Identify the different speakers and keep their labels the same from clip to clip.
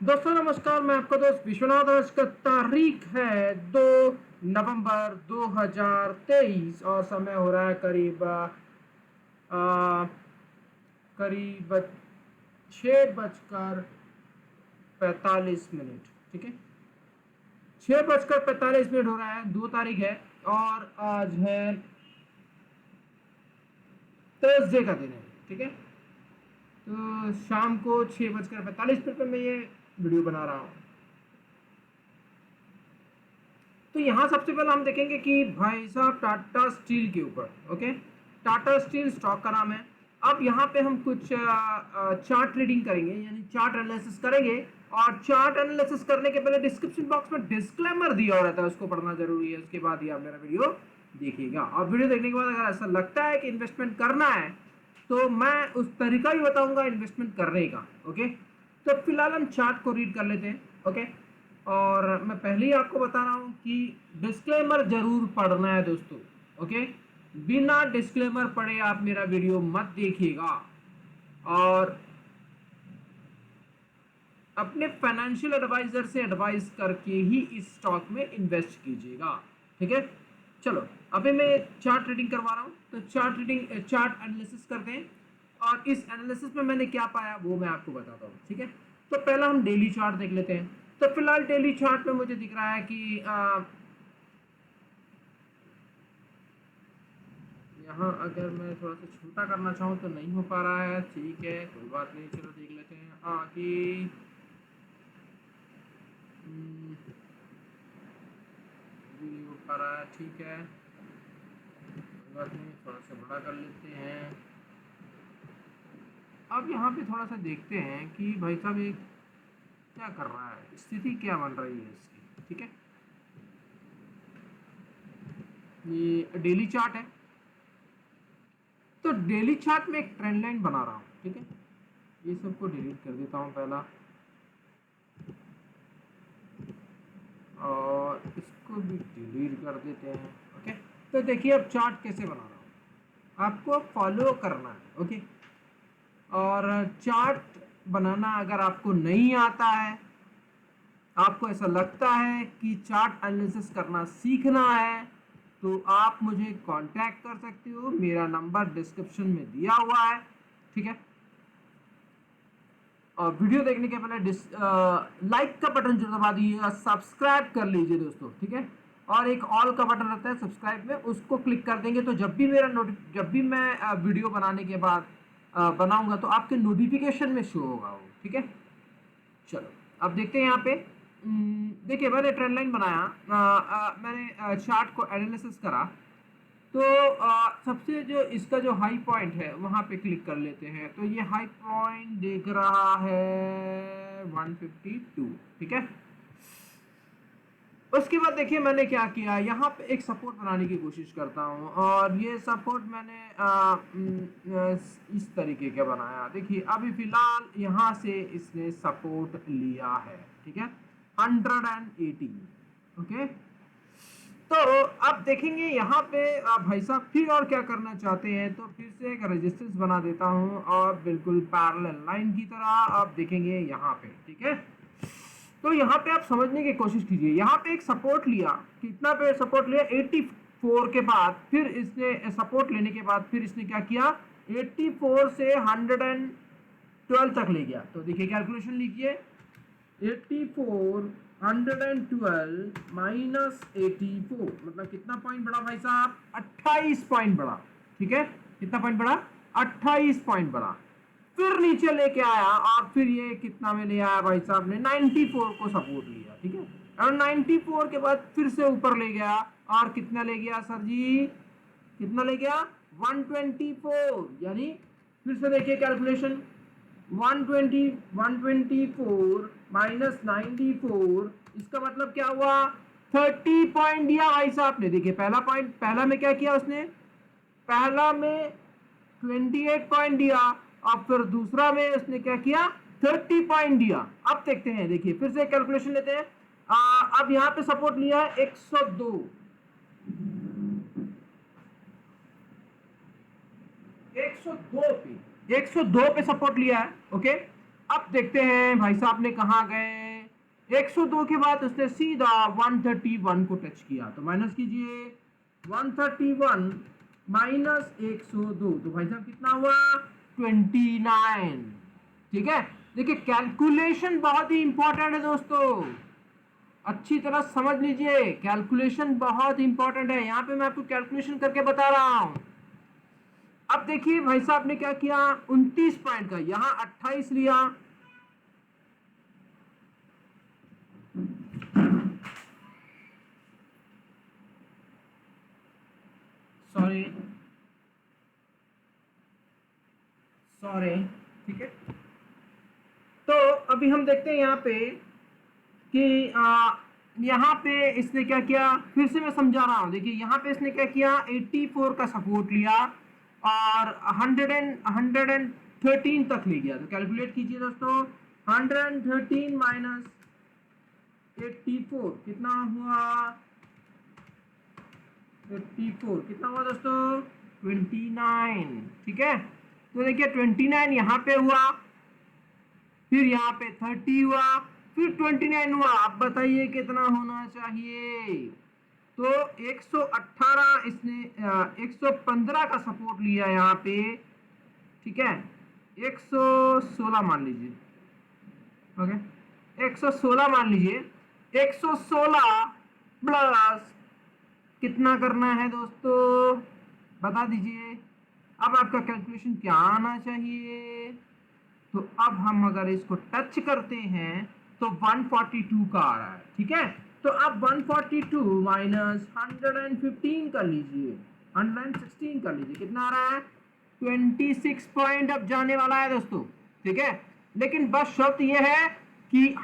Speaker 1: दोस्तों नमस्कार, मैं आपका दोस्त विश्वनाथ। आज का तारीख है 2 नवंबर 2023 और समय हो रहा है करीब 6:45। ठीक है, 6:45 हो रहा है। 2 तारीख है और आज है थर्सडे का दिन है। ठीक है, तो शाम को 6:45 पर मैं ये वीडियो बना रहा हूँ। तो यहाँ सबसे पहले हम देखेंगे कि भाई साहब टाटा स्टील के ऊपर, ओके, टाटा स्टील स्टॉक का नाम है। अब यहाँ पे हम कुछ चार्ट रीडिंग करेंगे, यानी चार्ट एनालिसिस करेंगे। और चार्ट एनालिसिस करने के पहले डिस्क्रिप्शन बॉक्स में डिस्क्लेमर दिया हो रहता है, उसको पढ़ना जरूरी है। उसके बाद ही आप मेरा वीडियो देखिएगा। और वीडियो देखने के बाद अगर ऐसा लगता है कि इन्वेस्टमेंट करना है तो मैं उस तरीका भी बताऊंगा इन्वेस्टमेंट करने का। ओके, तो फिलहाल हम चार्ट को रीड कर लेते हैं। ओके, और मैं पहले ही आपको बता रहा हूं कि डिस्क्लेमर जरूर पढ़ना है दोस्तों। ओके, बिना डिस्क्लेमर पढ़े आप मेरा वीडियो मत देखिएगा और अपने फाइनेंशियल एडवाइजर से एडवाइस करके ही इस स्टॉक में इन्वेस्ट कीजिएगा। ठीक है, चलो अभी मैं चार्ट रीडिंग करवा रहा हूं, तो चार्ट एनालिसिस करते हैं। और इस एनालिसिस में मैंने क्या पाया वो मैं आपको बताता हूँ। ठीक है, तो पहला हम डेली चार्ट देख लेते हैं। तो फिलहाल डेली चार्ट में मुझे दिख रहा है कि यहाँ अगर मैं थोड़ा सा छोटा करना चाहूँ तो नहीं हो पा रहा है। ठीक है, कोई बात नहीं, चलो देख लेते हैं कि नहीं हो पा रहा है। ठीक है, कोई बात नहीं, थोड़ा सा बड़ा कर लेते हैं। अब यहाँ पे थोड़ा सा देखते हैं कि भाई साहब ये क्या कर रहा है, स्थिति क्या बन रही है इसकी। ठीक है, ये डेली चार्ट है, तो डेली चार्ट में एक ट्रेंड लाइन बना रहा हूँ। ठीक है, ये सबको डिलीट कर देता हूँ पहला, और इसको भी डिलीट कर देते हैं। ओके, तो देखिए अब चार्ट कैसे बना रहा हूँ, आपको फॉलो करना है। ओके, और चार्ट बनाना अगर आपको नहीं आता है, आपको ऐसा लगता है कि चार्ट एनालिसिस करना सीखना है, तो आप मुझे कांटेक्ट कर सकते हो। मेरा नंबर डिस्क्रिप्शन में दिया हुआ है। ठीक है, और वीडियो देखने के पहले लाइक का बटन जरूर दबा दीजिएगा, सब्सक्राइब कर लीजिए दोस्तों। ठीक है, और एक ऑल का बटन रहता है सब्सक्राइब में, उसको क्लिक कर देंगे तो जब भी मैं वीडियो बनाने के बाद बनाऊंगा तो आपके नोटिफिकेशन में शो होगा वो। ठीक है, चलो अब देखते हैं यहाँ पे। देखिए मैंने ट्रेंड लाइन बनाया, मैंने चार्ट को एनालिसिस करा। तो सबसे जो इसका जो हाई पॉइंट है वहां पे क्लिक कर लेते हैं। तो ये हाई पॉइंट दिख रहा है 152। ठीक है, उसके बाद देखिए मैंने क्या किया, यहाँ पे एक सपोर्ट बनाने की कोशिश करता हूँ। और ये सपोर्ट मैंने इस तरीके का बनाया। देखिए अभी फिलहाल यहाँ से इसने सपोर्ट लिया है। ठीक है, 118। ओके, तो अब देखेंगे यहाँ पे भाई साहब फिर और क्या करना चाहते हैं। तो फिर से एक रेजिस्टेंस बना देता हूँ और बिल्कुल पैरेलल लाइन की तरह अब देखेंगे यहाँ पे। ठीक है, तो यहाँ पे आप समझने की कोशिश कीजिए। यहाँ पे एक सपोर्ट लिया, कितना पे सपोर्ट लिया, 84 के बाद फिर इसने सपोर्ट लेने के बाद फिर इसने क्या किया, 84 से 112 तक ले गया। तो देखिए कैलकुलेशन लीजिए, 84 112 माइनस 84 मतलब कितना पॉइंट बढ़ा भाई साहब, 28 पॉइंट बढ़ा। ठीक है, कितना पॉइंट बढ़ा, 28 पॉइंट बढ़ा। फिर नीचे लेके आया और फिर ये कितना में ले आया भाई साहब ने, 94 को सपोर्ट लिया। ठीक है, और 94 के बाद फिर से ऊपर ले गया और कितना ले गया सर जी, कितना ले गया, 124। यानी फिर से देखिए कैलकुलेशन, 124 माइनस 94, इसका मतलब क्या हुआ, 30 पॉइंट दिया भाई साहब ने। देखिए पहला पॉइंट, पहला में क्या किया उसने, पहला में 28 पॉइंट दिया और फिर दूसरा में उसने क्या किया, 30 पॉइंट दिया। अब देखते हैं, देखिए फिर से कैलकुलेशन लेते हैं। अब यहाँ पे सपोर्ट लिया है 102, 102 पे, 102 पे सपोर्ट लिया है। ओके, अब देखते हैं भाई साहब ने कहा गए, 102 के बाद उसने सीधा 131 को टच किया, तो माइनस कीजिए 131 माइनस 102, तो भाई साहब कितना हुआ 29। ठीक है, देखिए कैलकुलेशन बहुत ही इंपॉर्टेंट है दोस्तों, अच्छी तरह समझ लीजिए, कैलकुलेशन बहुत इंपॉर्टेंट है। यहां पे मैं आपको कैलकुलेशन करके बता रहा हूं। अब देखिए भाई साहब ने क्या किया, 29 पॉइंट का यहां 28 लिया, सॉरी सॉरी, ठीक है। तो अभी हम देखते हैं यहाँ पे कि यहाँ पे इसने क्या किया, फिर से मैं समझा रहा हूँ। देखिए यहाँ पे इसने क्या किया, 84 का सपोर्ट लिया और 113 तक ले गया। तो कैलकुलेट कीजिए दोस्तों, 113 माइनस 84 कितना हुआ, 84 कितना हुआ दोस्तों 29। ठीक है, तो देखिए 29 यहाँ पे हुआ, फिर यहाँ पे 30 हुआ, फिर 29 हुआ। अब बताइए कितना होना चाहिए, तो 118 इसने 115 का सपोर्ट लिया यहाँ पे। ठीक है, 116 मान लीजिए, ओके 116 मान लीजिए, 116 प्लस कितना करना है दोस्तों बता दीजिए। अब आपका कैलकुलेशन क्या आना चाहिए, तो अब हम अगर इसको टच करते हैं तो 142 का आ रहा है। ठीक है, तो अब 142 माइनस 115 कर लीजिए, 116 कर लीजिए, कितना आ रहा है 26 पॉइंट अब जाने वाला है दोस्तों। ठीक है, लेकिन बस शर्त यह है कि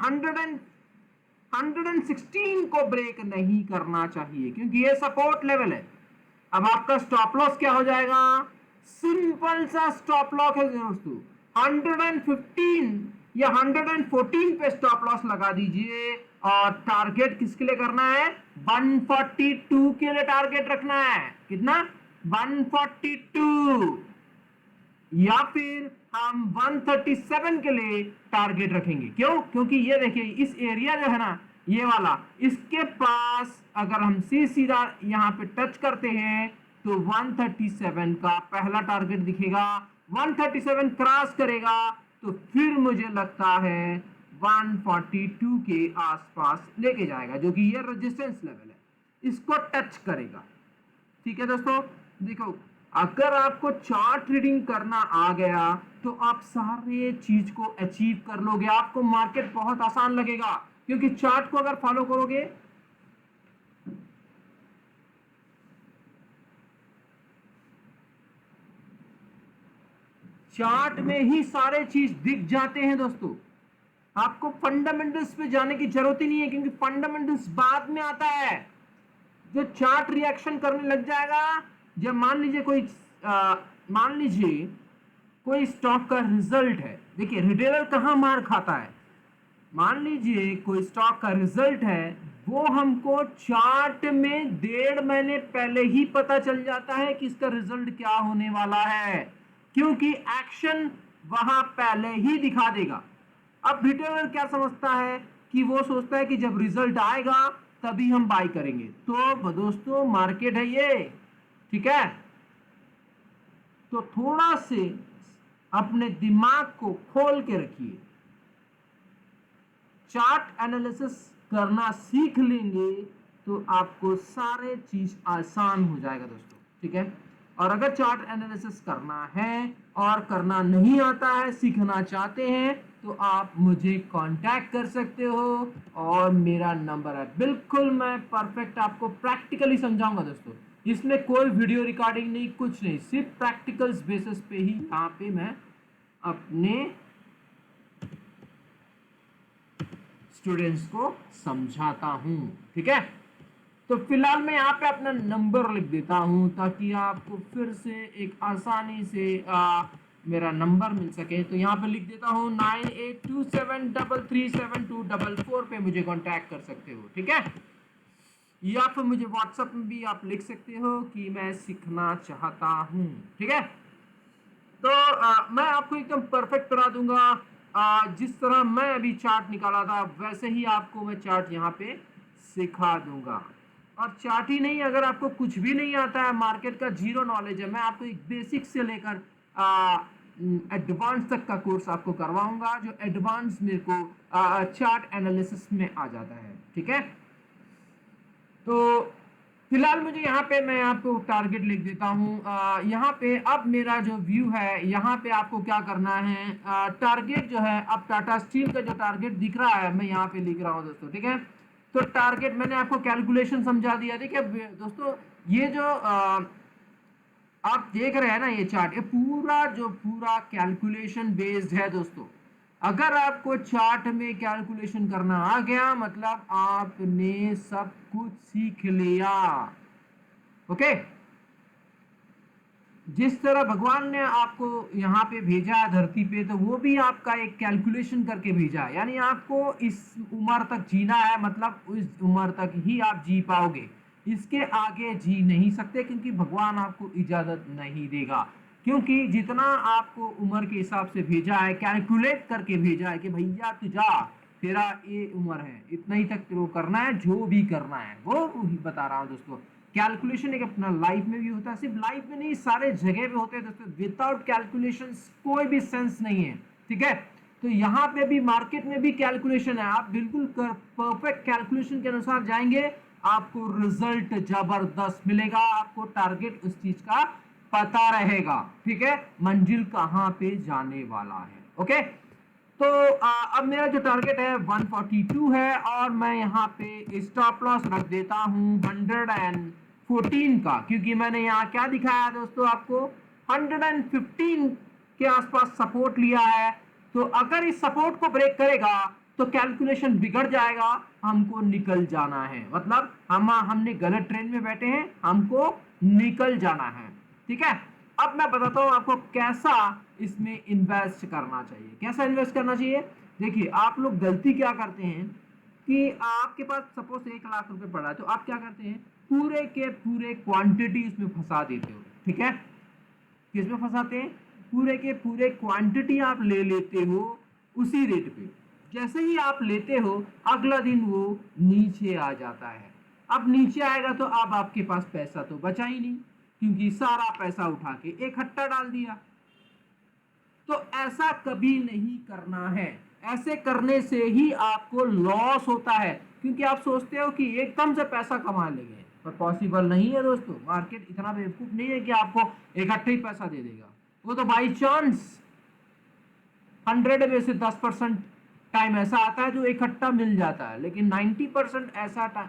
Speaker 1: 116 को ब्रेक नहीं करना चाहिए, क्योंकि ये सपोर्ट लेवल है। अब आपका स्टॉप लॉस क्या हो जाएगा, सिंपल सा स्टॉप लॉस है दोस्तों, 115 या 114 पे स्टॉप लॉस लगा दीजिए और टारगेट किसके लिए करना है, 142 के लिए टारगेट रखना है। कितना 142, या फिर हम 137 के लिए टारगेट रखेंगे। क्यों, क्योंकि ये देखिए इस एरिया जो है ना ये वाला, इसके पास अगर हम सीधा यहाँ पे टच करते हैं तो 137 का पहला टारगेट दिखेगा, 137 क्रॉस करेगा तो फिर मुझे लगता है 142 के आसपास लेके जाएगा, जो कि ये रेजिस्टेंस लेवल है, इसको टच करेगा। ठीक है दोस्तों, देखो अगर आपको चार्ट रीडिंग करना आ गया तो आप सारे चीज को अचीव कर लोगे, आपको मार्केट बहुत आसान लगेगा, क्योंकि चार्ट को अगर फॉलो करोगे चार्ट में ही सारे चीज दिख जाते हैं दोस्तों। आपको फंडामेंटल्स पे जाने की जरूरत ही नहीं है, क्योंकि फंडामेंटल्स बाद में आता है। जो चार्ट रिएक्शन करने लग जाएगा, जब मान लीजिए कोई स्टॉक का रिजल्ट है, देखिए रिटेलर कहां मार खाता है, मान लीजिए कोई स्टॉक का रिजल्ट है, वो हमको चार्ट में 1.5 महीने पहले ही पता चल जाता है कि इसका रिजल्ट क्या होने वाला है, क्योंकि एक्शन वहां पहले ही दिखा देगा। अब रिटेलर क्या समझता है कि वो सोचता है कि जब रिजल्ट आएगा तभी हम बाय करेंगे। तो दोस्तों मार्केट है ये, ठीक है, तो थोड़ा से अपने दिमाग को खोल के रखिए, चार्ट एनालिसिस करना सीख लेंगे तो आपको सारे चीज आसान हो जाएगा दोस्तों। ठीक है, और अगर चार्ट एनालिसिस करना है और करना नहीं आता है, सीखना चाहते हैं, तो आप मुझे कांटेक्ट कर सकते हो और मेरा नंबर है। बिल्कुल मैं परफेक्ट आपको प्रैक्टिकली समझाऊंगा दोस्तों, इसमें कोई वीडियो रिकॉर्डिंग नहीं, कुछ नहीं, सिर्फ प्रैक्टिकल्स बेसिस पे ही यहाँ पे मैं अपने स्टूडेंट्स को समझाता हूँ। ठीक है, तो फिलहाल मैं यहाँ पे अपना नंबर लिख देता हूँ ताकि आपको फिर से एक आसानी से मेरा नंबर मिल सके। तो यहाँ पे लिख देता हूँ 9827337244 पे मुझे कांटेक्ट कर सकते हो। ठीक है, या फिर मुझे व्हाट्सएप में भी आप लिख सकते हो कि मैं सीखना चाहता हूँ। ठीक है, तो मैं आपको एकदम परफेक्ट करा दूंगा। जिस तरह मैं अभी चार्ट निकाला था वैसे ही आपको मैं चार्ट यहाँ पे सिखा दूंगा। और चार्ट ही नहीं, अगर आपको कुछ भी नहीं आता है, मार्केट का जीरो नॉलेज है, मैं आपको एक बेसिक से लेकर एडवांस तक का कोर्स आपको करवाऊंगा, जो एडवांस मेरे को चार्ट एनालिसिस में आ जाता है। ठीक है, तो फिलहाल मुझे यहाँ पे मैं आपको टारगेट लिख देता हूँ। यहाँ पे अब मेरा जो व्यू है, यहाँ पे आपको क्या करना है, टारगेट जो है, अब टाटा स्टील का जो टारगेट दिख रहा है मैं यहाँ पे लिख रहा हूँ दोस्तों। ठीक है, तो टारगेट मैंने आपको कैलकुलेशन समझा दिया। देखिए दोस्तों, ये जो आप देख रहे हैं ना ये चार्ट, ये पूरा कैलकुलेशन बेस्ड है दोस्तों। अगर आपको चार्ट में कैलकुलेशन करना आ गया मतलब आपने सब कुछ सीख लिया। ओके, जिस तरह भगवान ने आपको यहाँ पे भेजा है धरती पे, तो वो भी आपका एक कैलकुलेशन करके भेजा है, यानी आपको इस उम्र तक जीना है, मतलब उस उम्र तक ही आप जी पाओगे, इसके आगे जी नहीं सकते, क्योंकि भगवान आपको इजाजत नहीं देगा। क्योंकि जितना आपको उम्र के हिसाब से भेजा है, कैलकुलेट करके भेजा है कि भैया तू जा, तेरा ये उम्र है, इतना ही तक वो करना है, जो भी करना है वो बता रहा हूँ दोस्तों। कैलकुलेशन एक अपना लाइफ में भी होता है, सिर्फ लाइफ में नहीं, सारे जगह पे होते हैं दोस्तों। विदाउट कैलकुलेशन कोई भी सेंस नहीं है। ठीक है, तो यहाँ पे भी मार्केट में भी कैलकुलेशन है, आप बिल्कुल परफेक्ट कैलकुलेशन के अनुसार जाएंगे, आपको रिजल्ट जबरदस्त मिलेगा, आपको टारगेट उस चीज का पता रहेगा। ठीक है, मंजिल कहाँ पे जाने वाला है। ओके, तो अब मेरा जो टारगेट है 142 है, और मैं यहाँ पे स्टॉप लॉस रख देता हूँ 114 का, क्योंकि मैंने यहाँ क्या दिखाया दोस्तों आपको, 115 के आसपास सपोर्ट लिया है। तो अगर इस सपोर्ट को ब्रेक करेगा तो कैलकुलेशन बिगड़ जाएगा, हमको निकल जाना है, मतलब हमने गलत ट्रेन में बैठे हैं, हमको निकल जाना है। ठीक है, अब मैं बताता हूं आपको कैसा इसमें इन्वेस्ट करना चाहिए। कैसा इन्वेस्ट करना चाहिए, देखिए आप लोग गलती क्या करते हैं कि आपके पास सपोज 1 लाख रुपए पड़ा है, तो आप क्या करते हैं, पूरे के पूरे क्वांटिटी उसमें फंसा देते हो। ठीक है, किसमें फंसाते हैं, पूरे के पूरे क्वांटिटी आप ले लेते हो उसी रेट पे। जैसे ही आप लेते हो अगला दिन वो नीचे आ जाता है। अब नीचे आएगा तो अब आपके पास पैसा तो बचा ही नहीं, क्योंकि सारा पैसा उठा के इकट्ठा डाल दिया। तो ऐसा कभी नहीं करना है, ऐसे करने से ही आपको लॉस होता है, क्योंकि आप सोचते हो कि एकदम से पैसा कमा लेंगे, पर पॉसिबल नहीं है दोस्तों। मार्केट इतना बेवकूफ नहीं है कि आपको इकट्ठे ही पैसा दे देगा, वो तो बाई चांस 100 में से 10% टाइम ऐसा आता है जो इकट्ठा मिल जाता है, लेकिन 90% ऐसा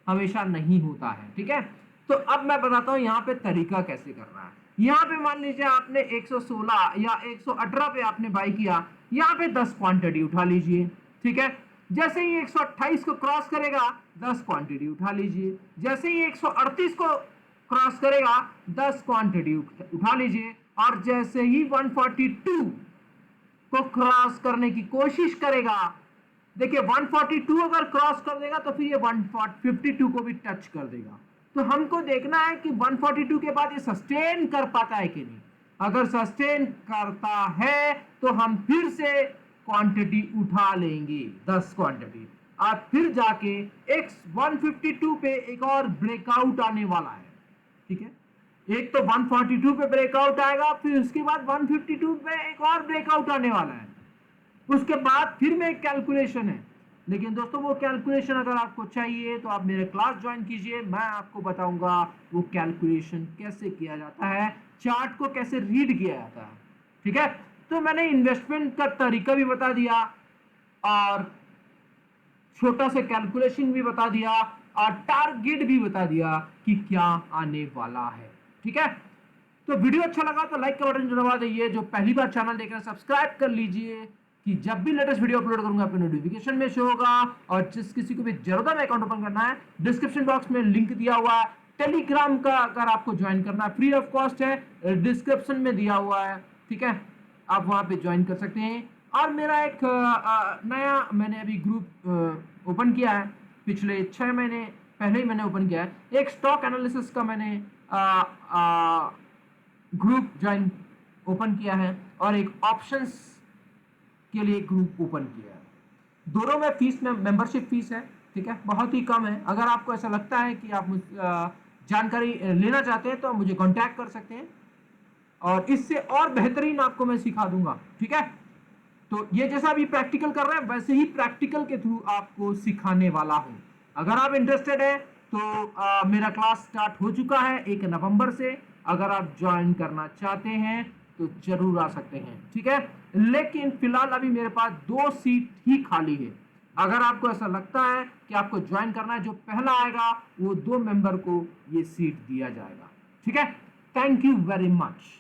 Speaker 1: हमेशा नहीं होता है। ठीक है, तो अब मैं बताता हूं यहाँ पे तरीका कैसे करना है। यहाँ पे मान लीजिए आपने 116 या 118 पे आपने बाई किया, यहाँ पे 10 क्वांटिटी उठा लीजिए। ठीक है, जैसे ही 128 को क्रॉस करेगा 10 क्वांटिटी उठा लीजिए, जैसे ही 138 को क्रॉस करेगा 10 क्वांटिटी उठा लीजिए, और जैसे ही 142 को क्रॉस करने की कोशिश करेगा, देखिए 142 अगर क्रॉस कर देगा तो फिर ये 152 को भी टच कर देगा। तो हमको देखना है कि 142 के बाद ये सस्टेन कर पाता है कि नहीं। अगर सस्टेन करता है तो हम फिर से क्वांटिटी उठा लेंगे, 10 क्वांटिटी, और फिर जाके एक 152 पे एक और ब्रेकआउट आने वाला है। ठीक है, एक तो 142 पे ब्रेकआउट आएगा, फिर उसके बाद 152 पे एक और ब्रेकआउट आने वाला है, उसके बाद फिर में एक कैलकुलेशन है। लेकिन दोस्तों वो कैलकुलेशन अगर आपको चाहिए तो आप मेरे क्लास ज्वाइन कीजिए, मैं आपको बताऊंगा वो कैलकुलेशन कैसे किया जाता है, चार्ट को कैसे रीड किया जाता है। ठीक है, तो मैंने इन्वेस्टमेंट का तरीका भी बता दिया, और छोटा सा कैलकुलेशन भी बता दिया, और टारगेट भी बता दिया कि क्या आने वाला है। ठीक है, तो वीडियो अच्छा लगा तो लाइक का बटन दबा दीजिए, जो पहली बार चैनल देख रहे हैं सब्सक्राइब कर लीजिए, कि जब भी लेटेस्ट वीडियो अपलोड करूंगा आपको नोटिफिकेशन में शो होगा। और जिस किसी को भी जरूरत है अकाउंट ओपन करना है, डिस्क्रिप्शन बॉक्स में लिंक दिया हुआ है, टेलीग्राम का अगर आपको ज्वाइन करना है फ्री ऑफ कॉस्ट है, डिस्क्रिप्शन में दिया हुआ है। ठीक है, आप वहां पे ज्वाइन कर सकते हैं। और मेरा एक नया मैंने अभी ग्रुप ओपन किया है, पिछले 6 महीने पहले ही मैंने ओपन किया है, एक स्टॉक एनालिसिस का मैंने ग्रुप ज्वाइन ओपन किया है, और एक ऑप्शंस के लिए ग्रुप ओपन किया है। दोनों में फीस में मेंबरशिप फीस है, ठीक है, बहुत ही कम है। अगर आपको ऐसा लगता है कि आप जानकारी लेना चाहते हैं तो मुझे कांटेक्ट कर सकते हैं और इससे और बेहतरीन आपको मैं सिखा दूंगा, ठीक है। तो ये जैसा अभी प्रैक्टिकल कर रहे हैं वैसे ही प्रैक्टिकल के थ्रू आपको सिखाने वाला हूं। अगर आप इंटरेस्टेड है तो मेरा क्लास स्टार्ट हो चुका है 1 नवंबर से। अगर आप ज्वाइन करना चाहते हैं तो जरूर आ सकते हैं, ठीक है। लेकिन फिलहाल अभी मेरे पास 2 सीट ही खाली है। अगर आपको ऐसा लगता है कि आपको ज्वाइन करना है, जो पहला आएगा वो 2 मेंबर को ये सीट दिया जाएगा, ठीक है। Thank you very much.